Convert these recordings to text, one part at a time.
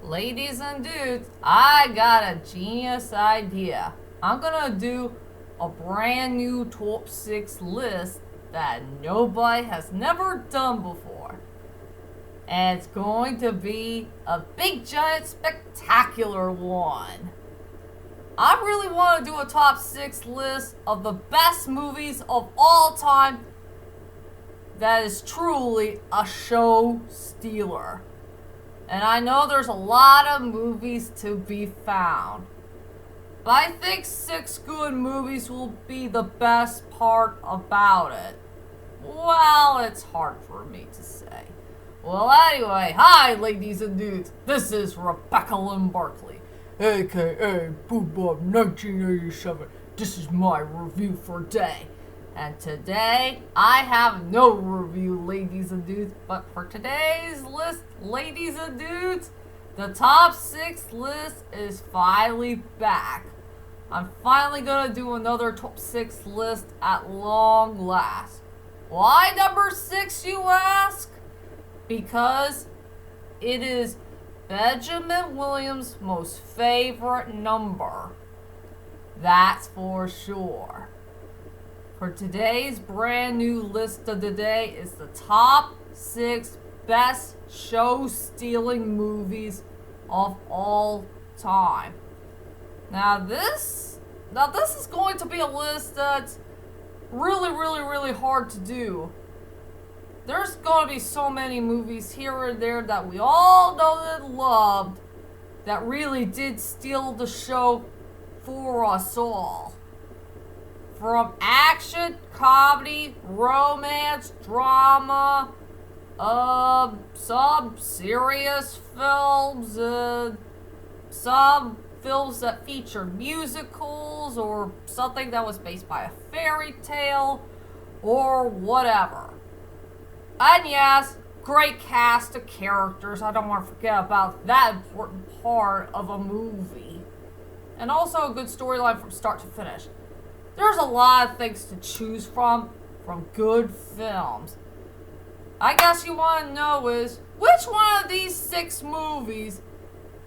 Ladies and dudes, I got a genius idea. I'm gonna do a brand new top 6 list that nobody has never done before. And it's going to be a big, giant, spectacular one. I really want to do a top 6 list of the best movies of all time that is truly a show stealer. And I know there's a lot of movies to be found. But I think 6 good movies will be the best part about it. Well, it's hard for me to say. Well, anyway, hi ladies and dudes. This is Rebecca Lynn Barkley, aka Boobab 1987. This is my review for today. And today, I have no review, ladies and dudes. But for today's list, ladies and dudes, the top 6 list is finally back. I'm finally gonna do another top 6 list at long last. Why number 6, you ask? Because it is Benjamin Williams' most favorite number. That's for sure. For today's brand new list of the day is the top 6 best show-stealing movies of all time. Now this is going to be a list that's really hard to do. There's going to be so many movies here and there that we all know and loved that really did steal the show for us all. From action, comedy, romance, drama, some serious films, and some films that feature musicals or something that was based by a fairy tale or whatever. And yes, great cast of characters. I don't want to forget about that important part of a movie. And also a good storyline from start to finish. There's a lot of things to choose from good films. I guess you want to know is, which one of these 6 movies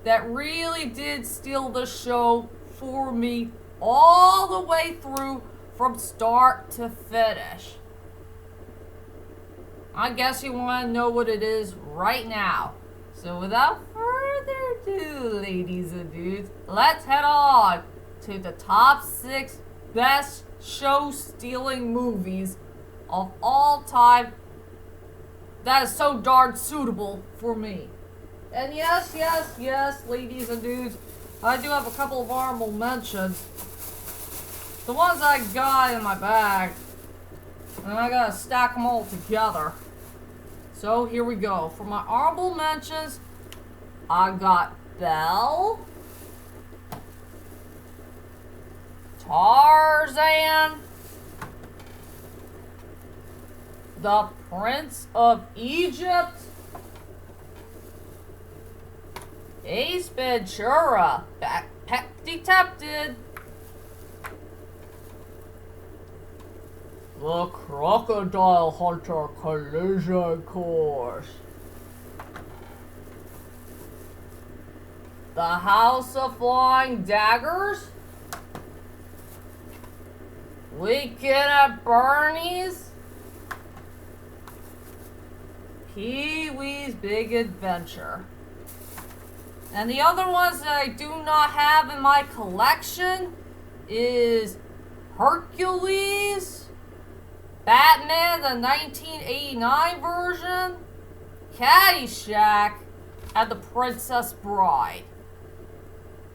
that really did steal the show for me all the way through from start to finish? I guess you want to know what it is right now. So without further ado, ladies and dudes, let's head on to the top 6 best show-stealing movies of all time that is so darn suitable for me. And yes, ladies and dudes, I do have a couple of honorable mentions. The ones I got in my bag, and I gotta stack them all together. So here we go. For my honorable mentions, I got Belle, Tarzan, The Prince of Egypt, Ace Ventura, Backpack Detective, The Crocodile Hunter Collision Course, The House of Flying Daggers, Weekend at Bernie's, Pee-wee's Big Adventure. And the other ones that I do not have in my collection is Hercules, Batman the 1989 version, Caddyshack, and The Princess Bride.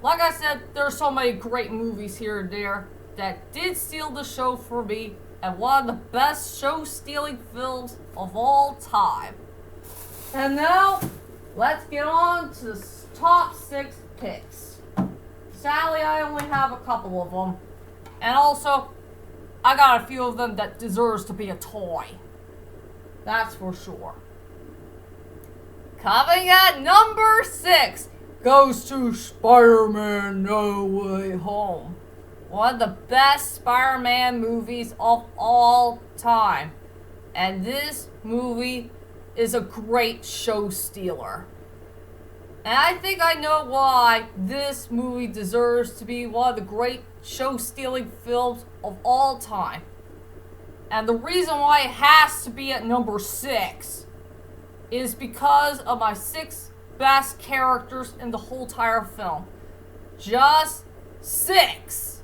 Like I said, there are so many great movies here and there that did steal the show for me, and one of the best show-stealing films of all time. And now, let's get on to the top 6 picks. Sadly, I only have a couple of them. And also, I got a few of them that deserves to be a toy. That's for sure. Coming at number 6 goes to Spider-Man No Way Home. One of the best Spider-Man movies of all time. And this movie is a great show stealer. And I think I know why this movie deserves to be one of the great show-stealing films of all time. And the reason why it has to be at number 6 is because of my 6 best characters in the whole entire film. Just 6.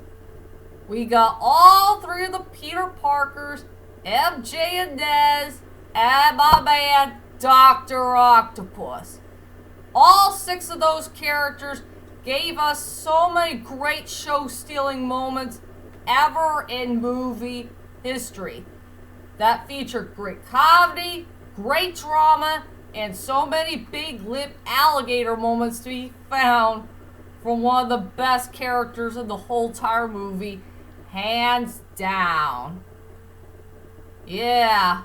We got all 3 of the Peter Parkers, MJ and Nez, and my man, Dr. Octopus. All 6 of those characters gave us so many great show-stealing moments ever in movie history that featured great comedy, great drama, and so many big lip alligator moments to be found from one of the best characters in the whole entire movie, hands down. Yeah,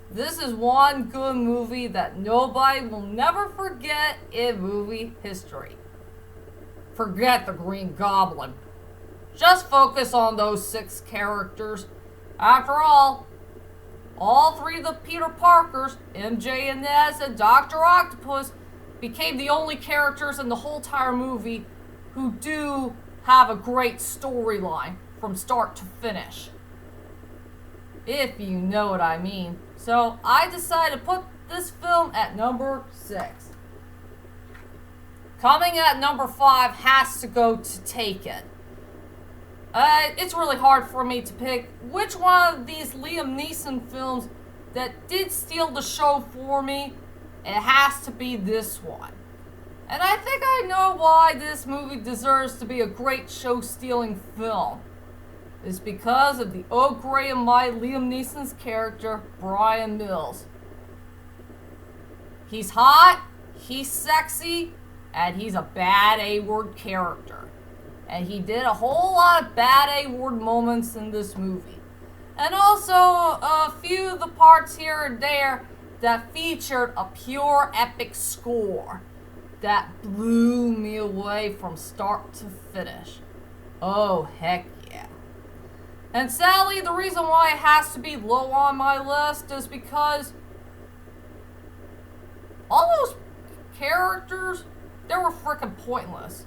this is one good movie that nobody will never forget in movie history. Forget the Green Goblin. Just focus on those 6 characters. After all 3 of the Peter Parkers, MJ and Nez, and Dr. Octopus, became the only characters in the whole entire movie who do have a great storyline from start to finish. If you know what I mean. So I decided to put this film at number 6. Coming at number 5 has to go to Taken. It's really hard for me to pick which one of these Liam Neeson films that did steal the show for me. It has to be this one. And I think I know why this movie deserves to be a great show-stealing film. It's because of the oh great and mighty Liam Neeson's character, Bryan Mills. He's hot, he's sexy, and he's a bad A-word character. And he did a whole lot of bad A-word moments in this movie. And also a few of the parts here and there that featured a pure epic score that blew me away from start to finish. Oh, heck yeah. And sadly, the reason why it has to be low on my list is because all those characters, they were freaking pointless.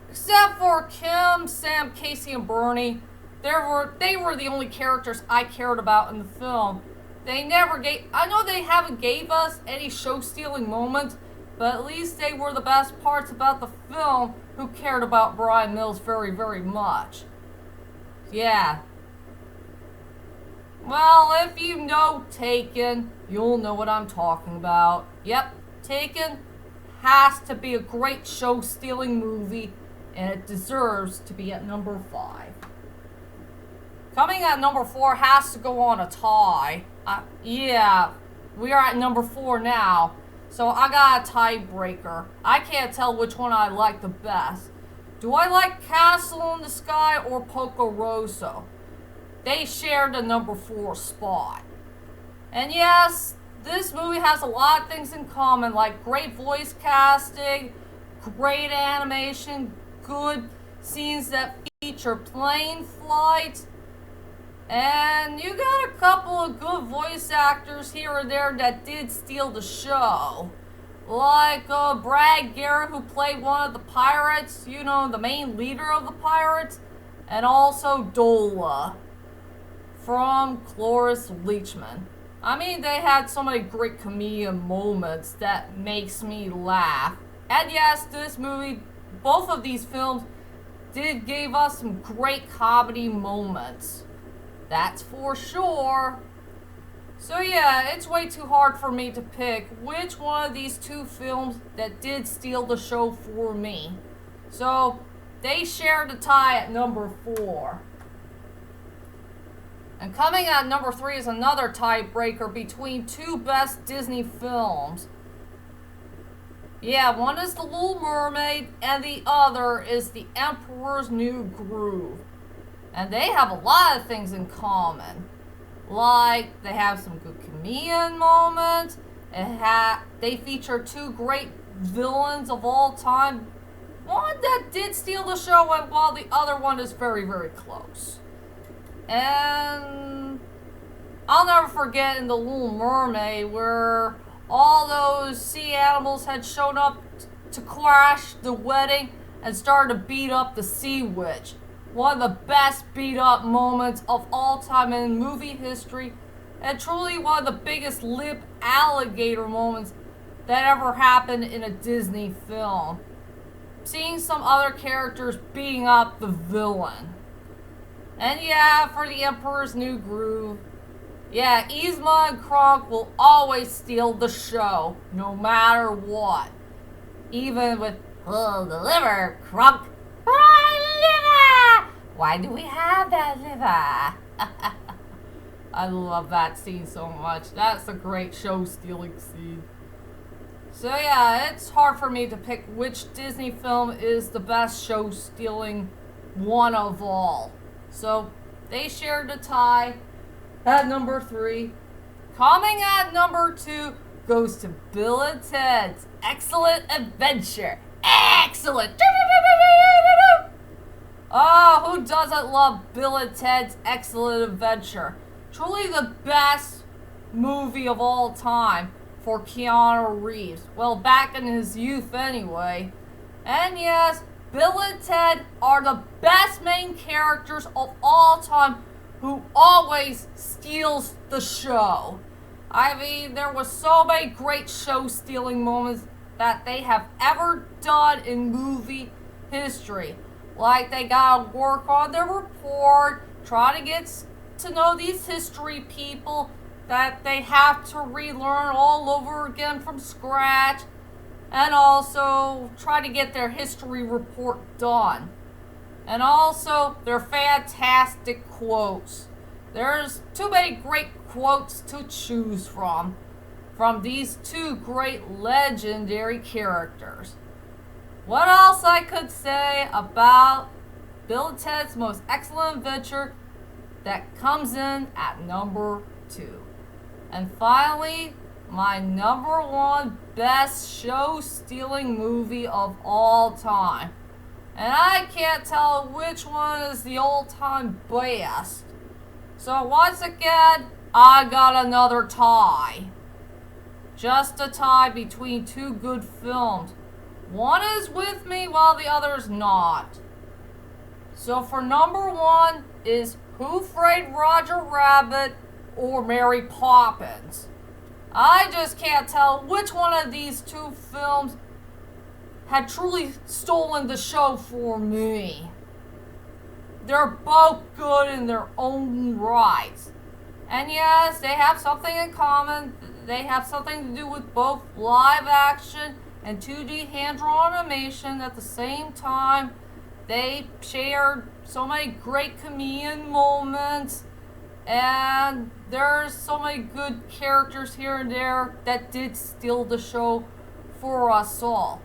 Except for Kim, Sam, Casey, and Bernie, they were the only characters I cared about in the film. I know they haven't gave us any show-stealing moments, but at least they were the best parts about the film who cared about Bryan Mills very, very much. Yeah. Well, if you know Taken, you'll know what I'm talking about. Yep, Taken has to be a great show-stealing movie, and it deserves to be at number 5. Coming at number 4 has to go on a tie. Yeah, we are at number 4 now, so I got a tiebreaker. I can't tell which one I like the best. Do I like Castle in the Sky or Poco Rosso? They shared the number 4 spot. And yes, this movie has a lot of things in common, like great voice casting, great animation, good scenes that feature plane flights, and you got a couple of good voice actors here and there that did steal the show. Like Brad Garrett, who played one of the pirates, you know, the main leader of the pirates, and also Dola from Cloris Leachman. I mean, they had so many great comedian moments that makes me laugh. And yes, this movie, both of these films, did give us some great comedy moments. That's for sure. So yeah, it's way too hard for me to pick which one of these 2 films that did steal the show for me. So they shared a tie at number 4. And coming at number 3 is another tiebreaker between 2 best Disney films. Yeah, one is The Little Mermaid, and the other is The Emperor's New Groove. And they have a lot of things in common. Like, they have some good comedian moments. They feature 2 great villains of all time. One that did steal the show, while the other one is very, very close. And I'll never forget in The Little Mermaid where all those sea animals had shown up to crash the wedding and start to beat up the Sea Witch. One of the best beat up moments of all time in movie history, and truly one of the biggest lip alligator moments that ever happened in a Disney film. Seeing some other characters beating up the villain. And yeah, for the Emperor's New Groove, yeah, Yzma and Kronk will always steal the show, no matter what. Even with, "Pull the liver, Kronk." My liver! Why do we have that liver? I love that scene so much. That's a great show-stealing scene. So yeah, it's hard for me to pick which Disney film is the best show-stealing one of all. So they shared a tie at number 3. Coming at number 2 goes to Bill and Ted's Excellent Adventure. Excellent! Oh, who doesn't love Bill and Ted's Excellent Adventure? Truly the best movie of all time for Keanu Reeves. Well, back in his youth anyway. And yes, Bill and Ted are the best main characters of all time who always steals the show. I mean, there was so many great show-stealing moments that they have ever done in movie history. Like they gotta work on their report, try to get to know these history people that they have to relearn all over again from scratch, and also try to get their history report done. And also their fantastic quotes. There's too many great quotes to choose from these two great legendary characters. What else I could say about Bill and Ted's Most Excellent Adventure that comes in at number 2. And finally, my number 1 best show-stealing movie of all time. And I can't tell which one is the all-time best. So once again, I got another tie. Just a tie between two good films. One is with me while the other's not. So for number 1 is Who Framed Roger Rabbit or Mary Poppins. I just can't tell which one of these two films had truly stolen the show for me. They're both good in their own rights. And yes, they have something in common. They have something to do with both live action and 2D hand-drawn animation at the same time. They shared so many great comedian moments, and there's so many good characters here and there that did steal the show for us all.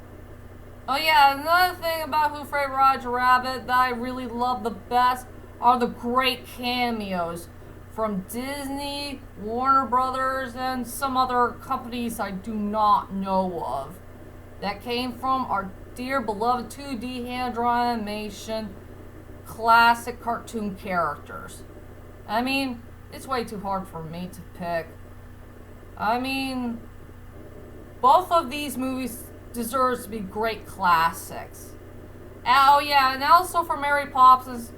Oh yeah, another thing about Who Framed Roger Rabbit that I really love the best are the great cameos from Disney, Warner Brothers, and some other companies I do not know of that came from our dear beloved 2D hand-drawn animation classic cartoon characters. I mean, it's way too hard for me to pick. I mean, both of these movies deserves to be great classics. Oh yeah, and also for Mary Poppins,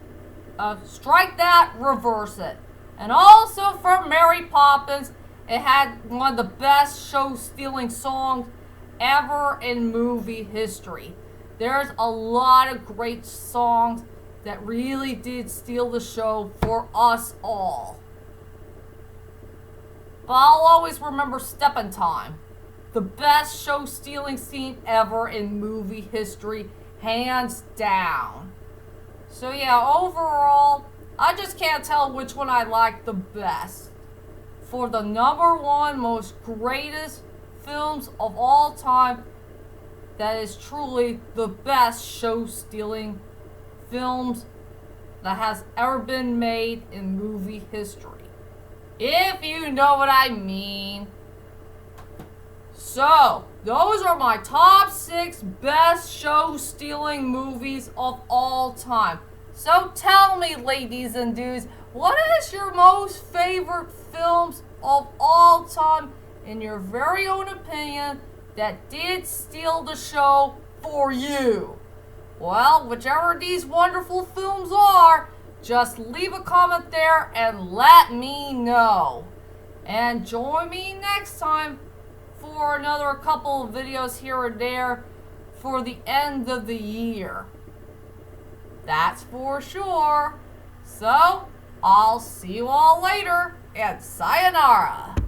strike that, reverse it. And also for Mary Poppins, it had one of the best show-stealing songs ever in movie history. There's a lot of great songs that really did steal the show for us all. But I'll always remember Steppin' Time, the best show-stealing scene ever in movie history, hands down. So yeah, overall, I just can't tell which one I like the best. For the number 1 most greatest films of all time, that is truly the best show-stealing films that has ever been made in movie history. If you know what I mean. So, those are my top 6 best show-stealing movies of all time. So tell me, ladies and dudes, what is your most favorite films of all time, in your very own opinion, that did steal the show for you. Well, whichever these wonderful films are, just leave a comment there and let me know. And join me next time for another couple of videos here and there for the end of the year. That's for sure. So, I'll see you all later, and sayonara.